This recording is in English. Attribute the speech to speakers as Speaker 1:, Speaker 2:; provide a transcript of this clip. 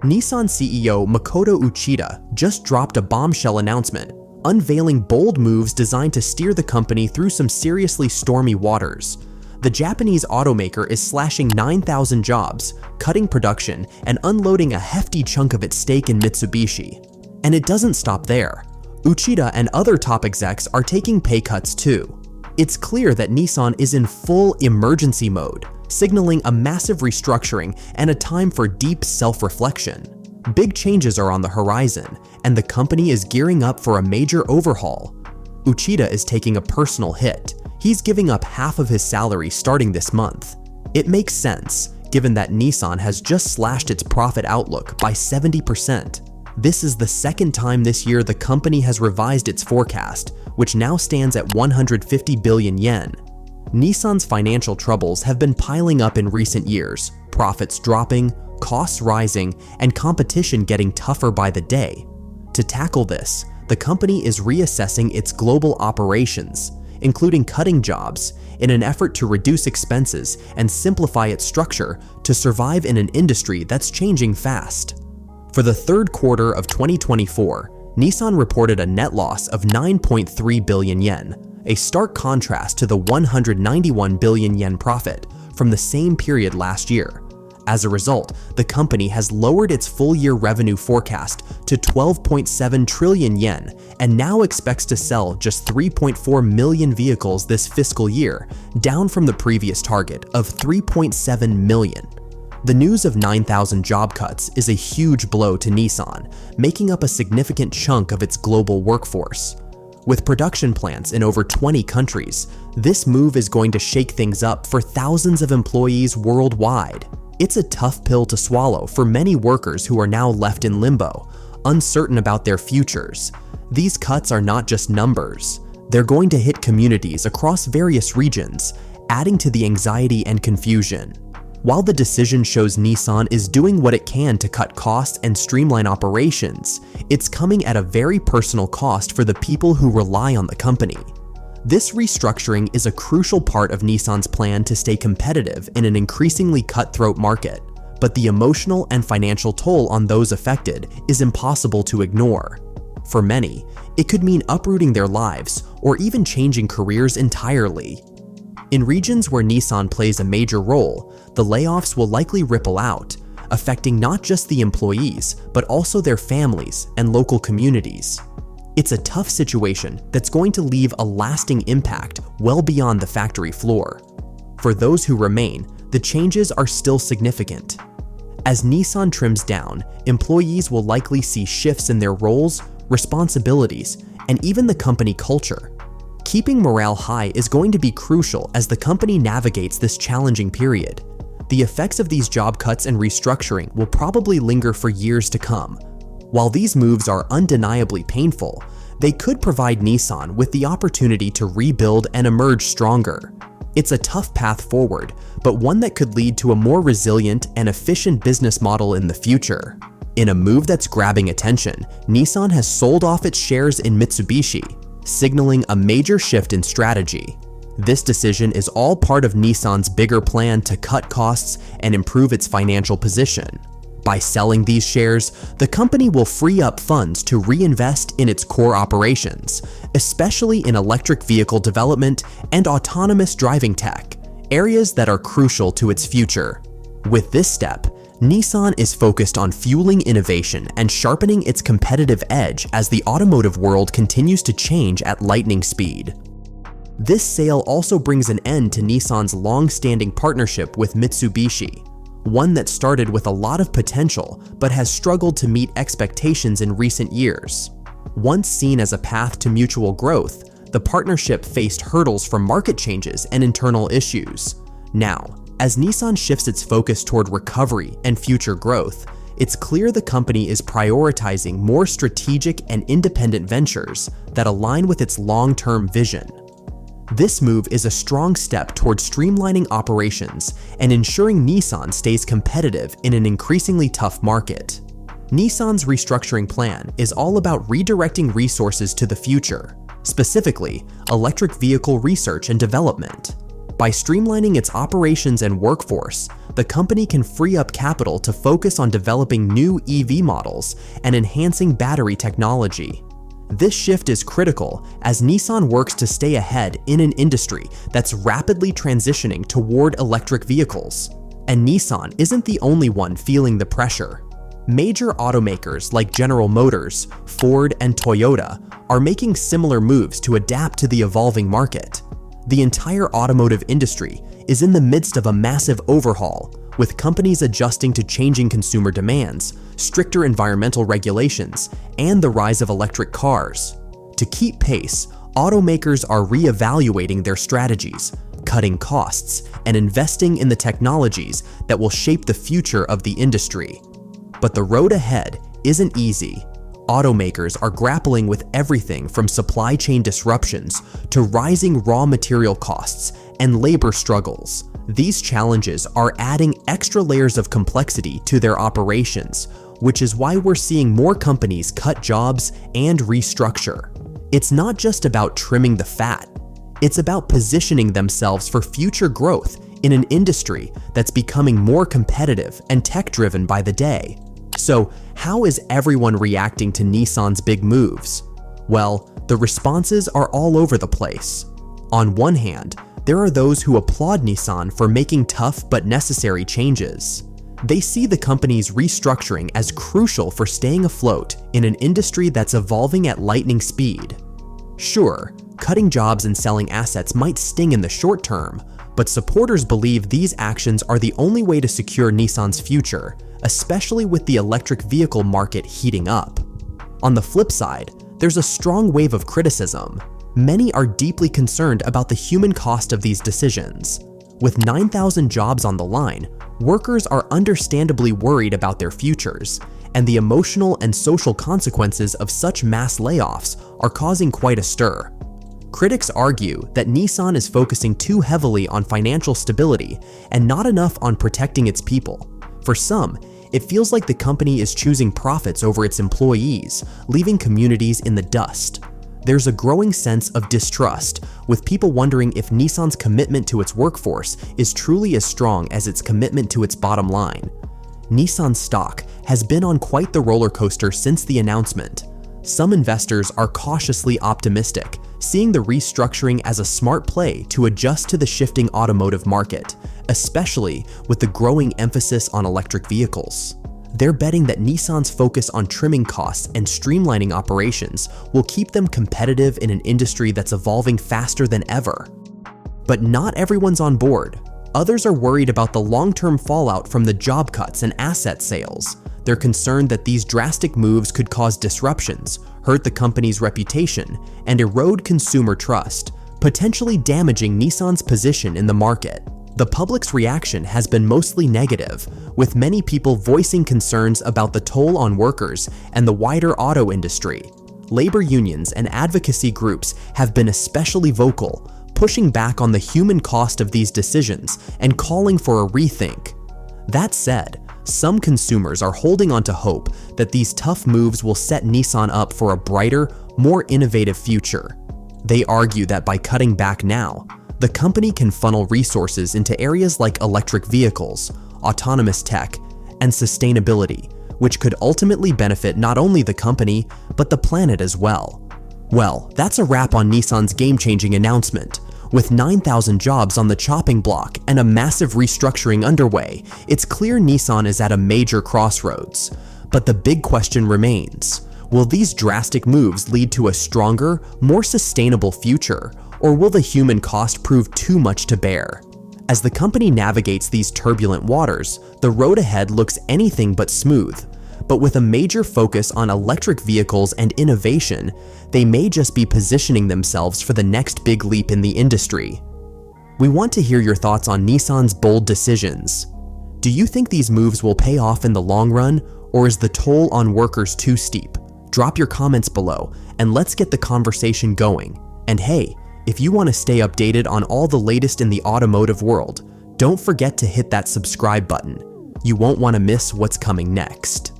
Speaker 1: Nissan CEO Makoto Uchida just dropped a bombshell announcement, unveiling bold moves designed to steer the company through some seriously stormy waters. The Japanese automaker is slashing 9,000 jobs, cutting production, and unloading a hefty chunk of its stake in Mitsubishi. And it doesn't stop there. Uchida and other top execs are taking pay cuts too. It's clear that Nissan is in full emergency mode, signaling a massive restructuring and a time for deep self-reflection. Big changes are on the horizon, and the company is gearing up for a major overhaul. Uchida is taking a personal hit. He's giving up half of his salary starting this month. It makes sense, given that Nissan has just slashed its profit outlook by 70%. This is the second time this year the company has revised its forecast, which now stands at 150 billion yen. Nissan's financial troubles have been piling up in recent years, profits dropping, costs rising, and competition getting tougher by the day. To tackle this, the company is reassessing its global operations, including cutting jobs, in an effort to reduce expenses and simplify its structure to survive in an industry that's changing fast. For the third quarter of 2024, Nissan reported a net loss of 9.3 billion yen, a stark contrast to the 191 billion yen profit from the same period last year. As a result, the company has lowered its full-year revenue forecast to 12.7 trillion yen and now expects to sell just 3.4 million vehicles this fiscal year, down from the previous target of 3.7 million. The news of 9,000 job cuts is a huge blow to Nissan, making up a significant chunk of its global workforce. With production plants in over 20 countries, this move is going to shake things up for thousands of employees worldwide. It's a tough pill to swallow for many workers who are now left in limbo, uncertain about their futures. These cuts are not just numbers. They're going to hit communities across various regions, adding to the anxiety and confusion. While the decision shows Nissan is doing what it can to cut costs and streamline operations, it's coming at a very personal cost for the people who rely on the company. This restructuring is a crucial part of Nissan's plan to stay competitive in an increasingly cutthroat market, but the emotional and financial toll on those affected is impossible to ignore. For many, it could mean uprooting their lives or even changing careers entirely. In regions where Nissan plays a major role, the layoffs will likely ripple out, affecting not just the employees, but also their families and local communities. It's a tough situation that's going to leave a lasting impact well beyond the factory floor. For those who remain, the changes are still significant. As Nissan trims down, employees will likely see shifts in their roles, responsibilities, and even the company culture. Keeping morale high is going to be crucial as the company navigates this challenging period. The effects of these job cuts and restructuring will probably linger for years to come. While these moves are undeniably painful, they could provide Nissan with the opportunity to rebuild and emerge stronger. It's a tough path forward, but one that could lead to a more resilient and efficient business model in the future. In a move that's grabbing attention, Nissan has sold off its shares in Mitsubishi, signaling a major shift in strategy. This decision is all part of Nissan's bigger plan to cut costs and improve its financial position. By selling these shares, the company will free up funds to reinvest in its core operations, especially in electric vehicle development and autonomous driving tech, areas that are crucial to its future. With this step, Nissan is focused on fueling innovation and sharpening its competitive edge as the automotive world continues to change at lightning speed. This sale also brings an end to Nissan's long-standing partnership with Mitsubishi, one that started with a lot of potential but has struggled to meet expectations in recent years. Once seen as a path to mutual growth, the partnership faced hurdles from market changes and internal issues. Now, as Nissan shifts its focus toward recovery and future growth, it's clear the company is prioritizing more strategic and independent ventures that align with its long-term vision. This move is a strong step toward streamlining operations and ensuring Nissan stays competitive in an increasingly tough market. Nissan's restructuring plan is all about redirecting resources to the future, specifically electric vehicle research and development. By streamlining its operations and workforce, the company can free up capital to focus on developing new EV models and enhancing battery technology. This shift is critical as Nissan works to stay ahead in an industry that's rapidly transitioning toward electric vehicles. And Nissan isn't the only one feeling the pressure. Major automakers like General Motors, Ford, and Toyota are making similar moves to adapt to the evolving market. The entire automotive industry is in the midst of a massive overhaul, with companies adjusting to changing consumer demands, stricter environmental regulations, and the rise of electric cars. To keep pace, automakers are reevaluating their strategies, cutting costs, and investing in the technologies that will shape the future of the industry. But the road ahead isn't easy. Automakers are grappling with everything from supply chain disruptions to rising raw material costs and labor struggles. These challenges are adding extra layers of complexity to their operations, which is why we're seeing more companies cut jobs and restructure. It's not just about trimming the fat. It's about positioning themselves for future growth in an industry that's becoming more competitive and tech-driven by the day. So, how is everyone reacting to Nissan's big moves? Well, the responses are all over the place. On one hand, there are those who applaud Nissan for making tough but necessary changes. They see the company's restructuring as crucial for staying afloat in an industry that's evolving at lightning speed. Sure, cutting jobs and selling assets might sting in the short term, but supporters believe these actions are the only way to secure Nissan's future, especially with the electric vehicle market heating up. On the flip side, there's a strong wave of criticism. Many are deeply concerned about the human cost of these decisions. With 9,000 jobs on the line, workers are understandably worried about their futures, and the emotional and social consequences of such mass layoffs are causing quite a stir. Critics argue that Nissan is focusing too heavily on financial stability and not enough on protecting its people. For some, it feels like the company is choosing profits over its employees, leaving communities in the dust. There's a growing sense of distrust, with people wondering if Nissan's commitment to its workforce is truly as strong as its commitment to its bottom line. Nissan stock has been on quite the roller coaster since the announcement. Some investors are cautiously optimistic, seeing the restructuring as a smart play to adjust to the shifting automotive market, especially with the growing emphasis on electric vehicles. They're betting that Nissan's focus on trimming costs and streamlining operations will keep them competitive in an industry that's evolving faster than ever. But not everyone's on board. Others are worried about the long-term fallout from the job cuts and asset sales. They're concerned that these drastic moves could cause disruptions, hurt the company's reputation, and erode consumer trust, potentially damaging Nissan's position in the market. The public's reaction has been mostly negative, with many people voicing concerns about the toll on workers and the wider auto industry. Labor unions and advocacy groups have been especially vocal, pushing back on the human cost of these decisions and calling for a rethink. That said, some consumers are holding on to hope that these tough moves will set Nissan up for a brighter, more innovative future. They argue that by cutting back now, the company can funnel resources into areas like electric vehicles, autonomous tech, and sustainability, which could ultimately benefit not only the company, but the planet as well. Well, that's a wrap on Nissan's game-changing announcement. With 9,000 jobs on the chopping block and a massive restructuring underway, it's clear Nissan is at a major crossroads. But the big question remains: will these drastic moves lead to a stronger, more sustainable future, or will the human cost prove too much to bear? As the company navigates these turbulent waters, the road ahead looks anything but smooth. But with a major focus on electric vehicles and innovation, they may just be positioning themselves for the next big leap in the industry. We want to hear your thoughts on Nissan's bold decisions. Do you think these moves will pay off in the long run, or is the toll on workers too steep? Drop your comments below, and let's get the conversation going. And hey, if you want to stay updated on all the latest in the automotive world, don't forget to hit that subscribe button. You won't want to miss what's coming next.